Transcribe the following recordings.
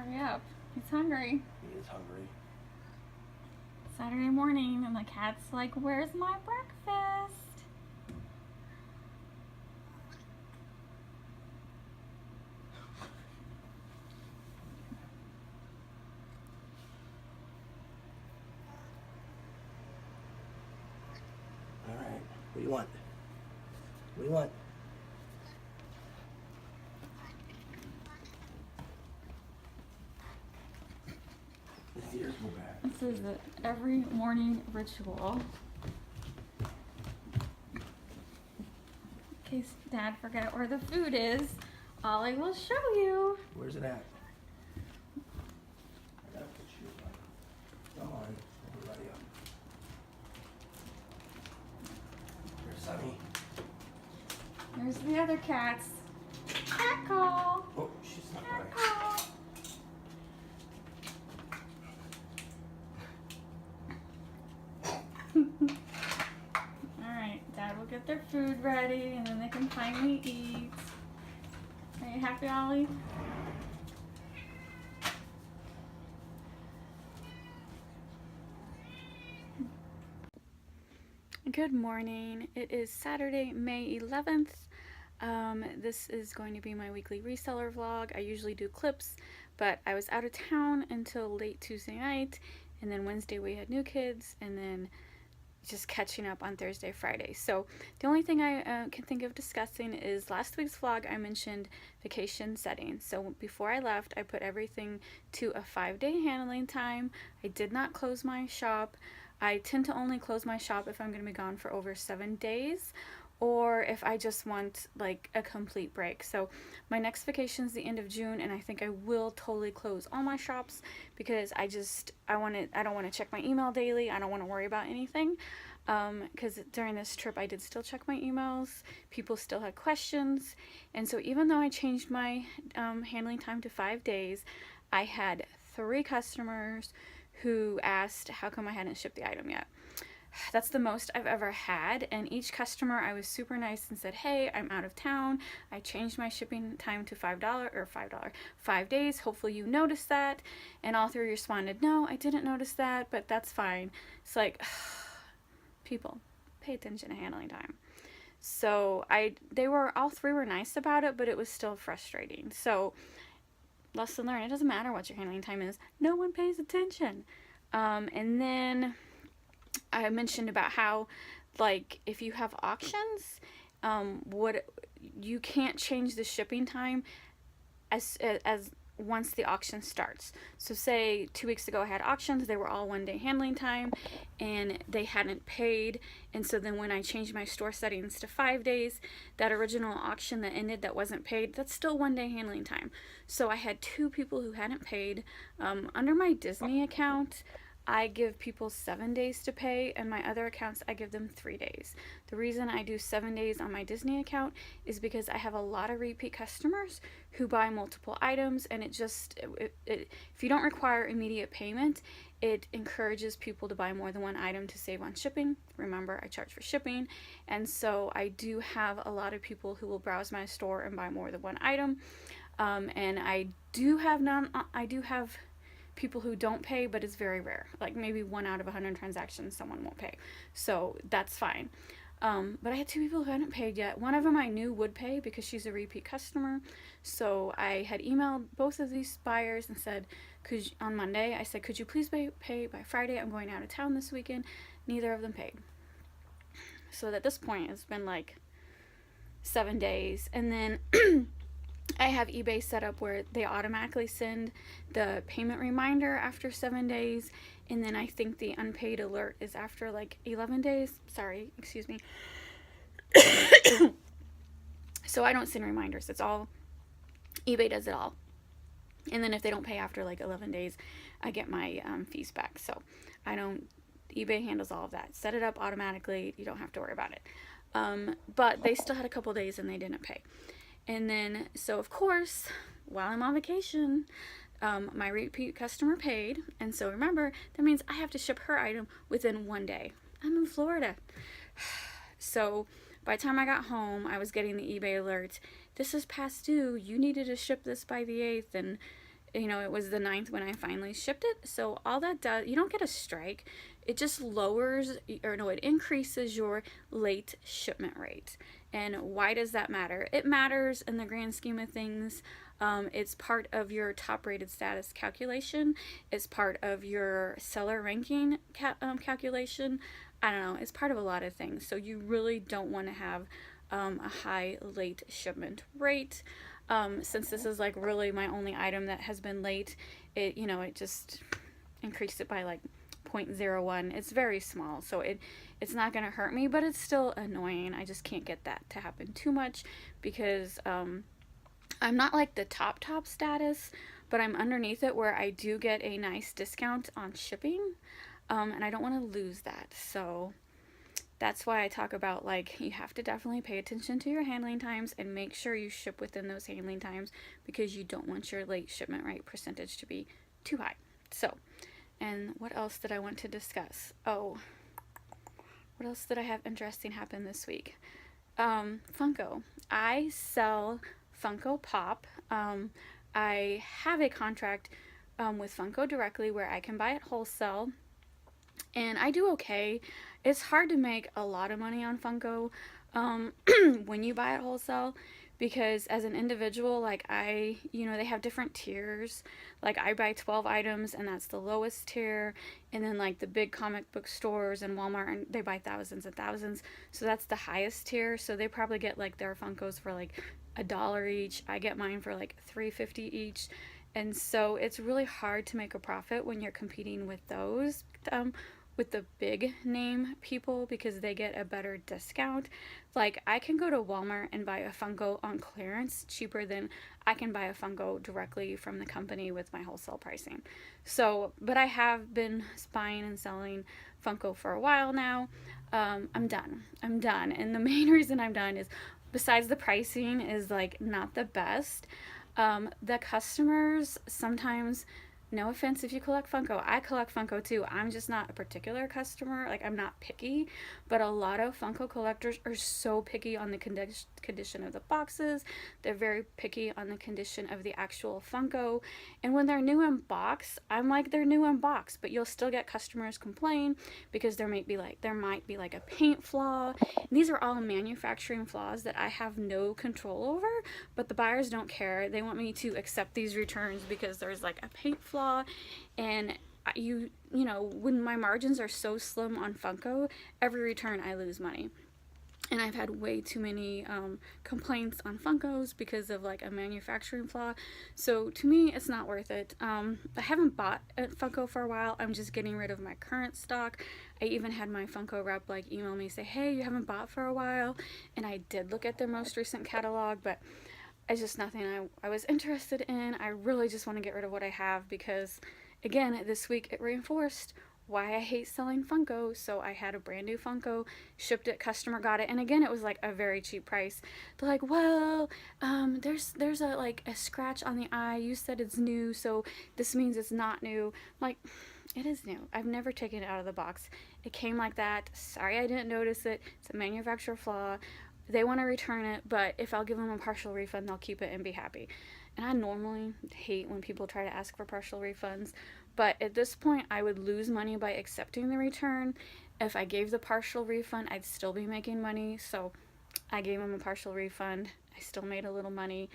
Hurry up. He's hungry. He is hungry. Saturday morning, and the cat's like, where's my breakfast? All right. What do you want? What do you want? His ears go back. This is the every morning ritual. In case Dad forgot where the food is, Ollie will show you. Where's it at? I gotta put you on. Come on. Everybody up. There's Sunny. There's the other cats. Cat call. Oh, she's not Cat right. call. Alright, Dad will get their food ready and then they can finally eat. Are you happy, Ollie? Good morning. It is Saturday, May 11th. This is going to be my weekly reseller vlog. I usually do clips, but I was out of town until late Tuesday night, and then Wednesday we had new kids, and then just catching up on Thursday, Friday. So the only thing I can think of discussing is last week's vlog I mentioned vacation settings. So before I left, I put everything to a 5-day handling time. I did not close my shop. I tend to only close my shop if I'm going to be gone for over 7 days, or if I just want like a complete break. So my next vacation is the end of June, and I think I will totally close all my shops because I don't want to check my email daily. I don't want to worry about anything, because during this trip I did still check my emails. People still had questions, and so even though I changed my handling time to 5 days, I had 3 customers who asked how come I hadn't shipped the item yet. That's the most I've ever had, and each customer I was super nice and said, hey, I'm out of town. I changed my shipping time to $5 days. Hopefully you noticed that. And all 3 responded, no, I didn't notice that, but that's fine. It's like, people, pay attention to handling time. So all 3 were nice about it, but it was still frustrating. So lesson learned, it doesn't matter what your handling time is. No one pays attention. And then I mentioned about how, like, if you have auctions, you can't change the shipping time as once the auction starts. So say 2 weeks ago I had auctions, they were all 1-day handling time and they hadn't paid, and so then when I changed my store settings to 5 days, that original auction that ended that wasn't paid, that's still 1-day handling time. So I had 2 people who hadn't paid. Under my Disney account, I give people 7 days to pay, and my other accounts I give them 3 days. The reason I do 7 days on my Disney account is because I have a lot of repeat customers who buy multiple items, and if you don't require immediate payment, it encourages people to buy more than 1 item to save on shipping. Remember, I charge for shipping, and so I do have a lot of people who will browse my store and buy more than 1 item. And I do have people who don't pay, but it's very rare. Like maybe 1 out of 100 transactions someone won't pay, so that's fine. But I had 2 people who hadn't paid yet. One of them I knew would pay because she's a repeat customer, so I had emailed both of these buyers and said, on Monday I said, could you please pay by Friday? I'm going out of town this weekend. Neither of them paid. So at this point it's been like 7 days, and then I have eBay set up where they automatically send the payment reminder after 7 days, and then I think the unpaid alert is after like 11 days. Sorry, excuse me. So I don't send reminders. It's all eBay does it all. And then if they don't pay after like 11 days, I get my fees back. So eBay handles all of that. Set it up automatically. You don't have to worry about it. But they still had a couple days and they didn't pay. And then, so of course, while I'm on vacation, my repeat customer paid. And so remember, that means I have to ship her item within 1 day. I'm in Florida. So by the time I got home, I was getting the eBay alert. This is past due. You needed to ship this by the 8th. And You know, it was the 9th when I finally shipped it. So all that does, you don't get a strike. It just lowers, or no, it increases your late shipment rate. And why does that matter? It matters in the grand scheme of things. It's part of your top rated status calculation. It's part of your seller ranking calculation. I don't know. It's part of a lot of things. So you really don't want to have a high late shipment rate. Since this is like really my only item that has been late, it, you know, it just increased it by like 0.01. It's very small, so it's not going to hurt me, but it's still annoying. I just can't get that to happen too much because I'm not like the top status, but I'm underneath it where I do get a nice discount on shipping, and I don't want to lose that. So that's why I talk about, like, you have to definitely pay attention to your handling times and make sure you ship within those handling times because you don't want your late shipment rate percentage to be too high. So, and what else did I want to discuss? Oh, what else did I have interesting happen this week? Funko. I sell Funko Pop. I have a contract with Funko directly where I can buy it wholesale, and I do okay. It's hard to make a lot of money on Funko when you buy it wholesale because as an individual, like you know, they have different tiers. Like I buy 12 items and that's the lowest tier, and then like the big comic book stores and Walmart, and they buy thousands and thousands, so that's the highest tier. So they probably get like their Funkos for like $1 each. I get mine for like $3.50 each. And so it's really hard to make a profit when you're competing with those, with the big name people, because they get a better discount. Like I can go to Walmart and buy a Funko on clearance cheaper than I can buy a Funko directly from the company with my wholesale pricing. So, but I have been buying and selling Funko for a while now. I'm done. And the main reason I'm done is, besides the pricing is like not the best, the customers sometimes, no offense if you collect Funko, I collect Funko too. I'm just not a particular customer. Like, I'm not picky, but a lot of Funko collectors are so picky on the condition of the boxes. They're very picky on the condition of the actual Funko. And when they're new in box, I'm like, they're new in box, but you'll still get customers complain because there might be like a paint flaw. And these are all manufacturing flaws that I have no control over, but the buyers don't care. They want me to accept these returns because there's like a paint flaw. And you know, when my margins are so slim on Funko, every return I lose money. And I've had way too many complaints on Funkos because of like a manufacturing flaw. So to me, it's not worth it. I haven't bought a Funko for a while. I'm just getting rid of my current stock. I even had my Funko rep like email me, say, hey, you haven't bought for a while. And I did look at their most recent catalog, but it's just nothing I was interested in. I really just want to get rid of what I have because, again, this week it reinforced why I hate selling Funko. So I had a brand new Funko, shipped it, customer got it, and again, it was like a very cheap price. They're like, well, there's a like a scratch on the eye. You said it's new, so this means it's not new. I'm like, it is new. I've never taken it out of the box. It came like that. Sorry, I didn't notice it. It's a manufacturer flaw. They want to return it, but if I'll give them a partial refund, they'll keep it and be happy. And I normally hate when people try to ask for partial refunds, but at this point, I would lose money by accepting the return. If I gave the partial refund, I'd still be making money, so I gave them a partial refund. I still made a little money,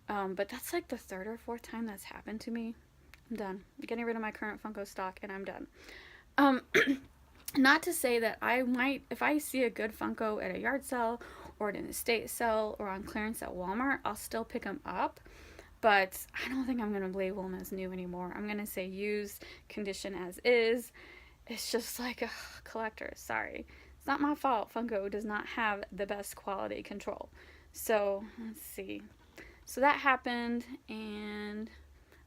but that's like the third or fourth time that's happened to me. I'm done. I'm getting rid of my current Funko stock, and I'm done. Not to say that I might, if I see a good Funko at a yard sale or at an estate sale or on clearance at Walmart, I'll still pick them up. But I don't think I'm going to label them as new anymore. I'm going to say used, condition as is. It's just like, ugh, collectors, sorry. It's not my fault. Funko does not have the best quality control. So, let's see. So that happened, and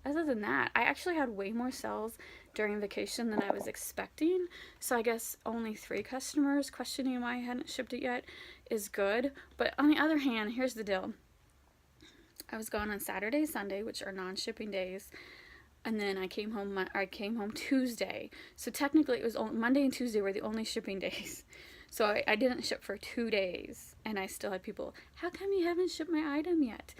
other than that, I actually had way more sales during vacation than I was expecting. So I guess only 3 customers questioning why I hadn't shipped it yet is good. But on the other hand, here's the deal. I was gone on Saturday, Sunday, which are non-shipping days, and then I came home Tuesday. So technically, it was only Monday and Tuesday were the only shipping days. So I didn't ship for 2 days, and I still had people, how come you haven't shipped my item yet?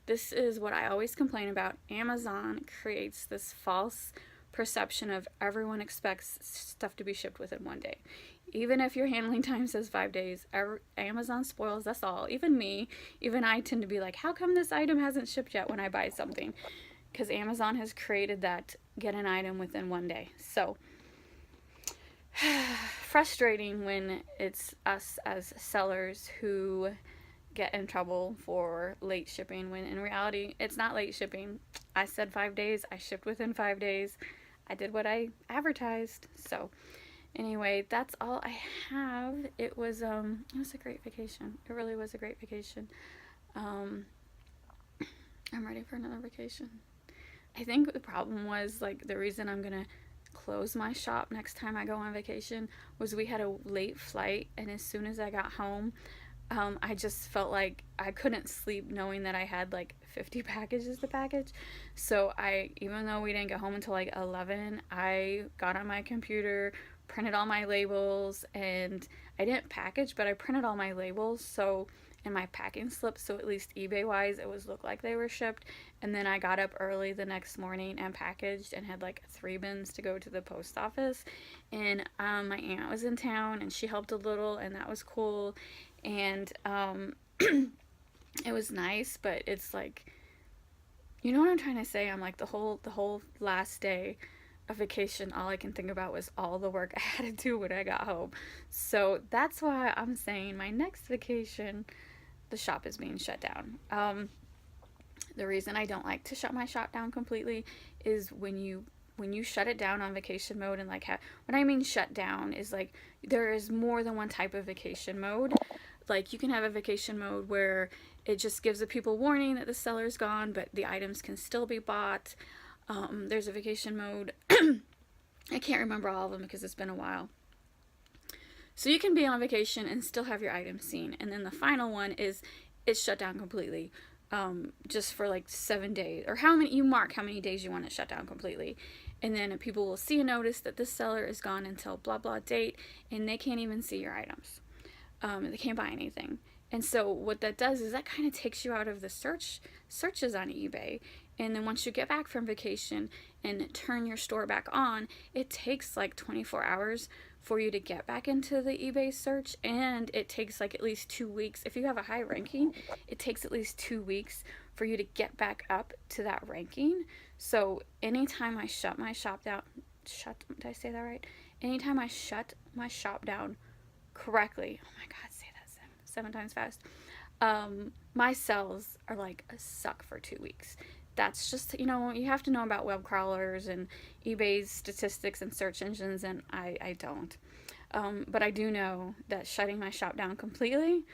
This is what I always complain about. Amazon creates this false perception of everyone expects stuff to be shipped within 1 day. Even if your handling time says 5 days, Amazon spoils us all. Even me, even I tend to be like, how come this item hasn't shipped yet when I buy something? Because Amazon has created that get an item within 1 day. So, frustrating when it's us as sellers who get in trouble for late shipping, when in reality it's not late shipping. I said 5 days, I shipped within 5 days, I did what I advertised. So anyway, that's all I have. It was a great vacation. It really was a great vacation. I'm ready for another vacation. I think the problem was, like, the reason I'm gonna close my shop next time I go on vacation was we had a late flight, and as soon as I got home, I just felt like I couldn't sleep knowing that I had like 50 packages to package. So even though we didn't get home until like 11, I got on my computer, printed all my labels, and I didn't package, but I printed all my labels so in my packing slips, so at least eBay wise it was look like they were shipped. And then I got up early the next morning and packaged and had like 3 bins to go to the post office. And my aunt was in town and she helped a little, and that was cool. And it was nice, but it's like, you know what I'm trying to say? I'm like, the whole last day of vacation, all I can think about was all the work I had to do when I got home. So that's why I'm saying my next vacation, the shop is being shut down. The reason I don't like to shut my shop down completely is when you shut it down on vacation mode, and like what I mean shut down is like there is more than one type of vacation mode. Like, you can have a vacation mode where it just gives the people warning that the seller's gone, but the items can still be bought. There's a vacation mode. I can't remember all of them because it's been a while. So you can be on vacation and still have your items seen. And then the final one is it's shut down completely. Just for like 7 days, or how many days you want it shut down completely. And then people will see a notice that this seller is gone until blah blah date, and they can't even see your items. They can't buy anything. And so what that does is that kind of takes you out of the searches on eBay. And then once you get back from vacation and turn your store back on, it takes like 24 hours for you to get back into the eBay search, and it takes like at least 2 weeks. If you have a high ranking, it takes at least 2 weeks for you to get back up to that ranking. So anytime I shut my shop down, did I say that right? Anytime I shut my shop down correctly, oh my god, say that seven times fast, my sales are like a suck for 2 weeks. That's just, you have to know about web crawlers and eBay's statistics and search engines, and I don't. But I do know that shutting my shop down completely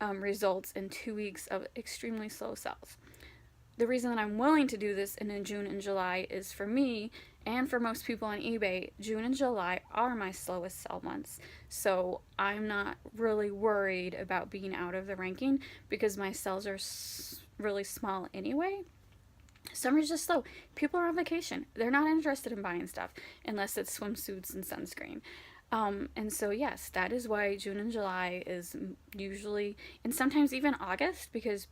results in 2 weeks of extremely slow sales. The reason that I'm willing to do this in June and July is, for me and for most people on eBay, June and July are my slowest sell months. So I'm not really worried about being out of the ranking because my sales are really small anyway. Summer's just slow. People are on vacation. They're not interested in buying stuff unless it's swimsuits and sunscreen. And so yes, that is why June and July is usually, and sometimes even August, because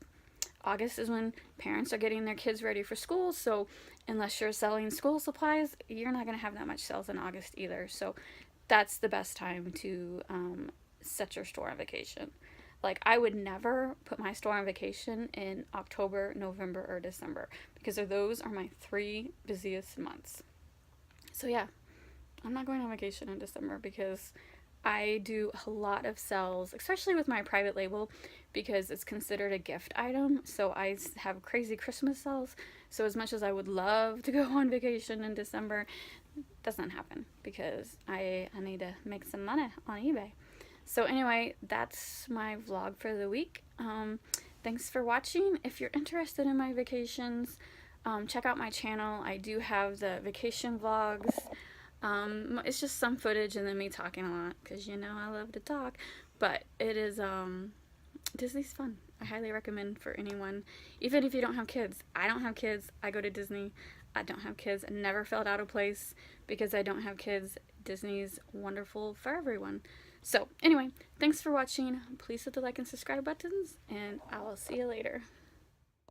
August is when parents are getting their kids ready for school. So unless you're selling school supplies, you're not going to have that much sales in August either. So that's the best time to set your store on vacation. Like, I would never put my store on vacation in October, November, or December because those are my 3 busiest months. So yeah, I'm not going on vacation in December because I do a lot of sales, especially with my private label, because it's considered a gift item. So I have crazy Christmas sales. So as much as I would love to go on vacation in December, it doesn't happen because I need to make some money on eBay. So anyway, that's my vlog for the week. Thanks for watching. If you're interested in my vacations, check out my channel. I do have the vacation vlogs. It's just some footage and then me talking a lot because I love to talk. But it is Disney's fun. I highly recommend for anyone, even if you don't have kids. I don't have kids. I go to Disney. I don't have kids. I never felt out of place because I don't have kids. Disney's wonderful for everyone. So anyway, thanks for watching. Please hit the like and subscribe buttons, and I will see you later.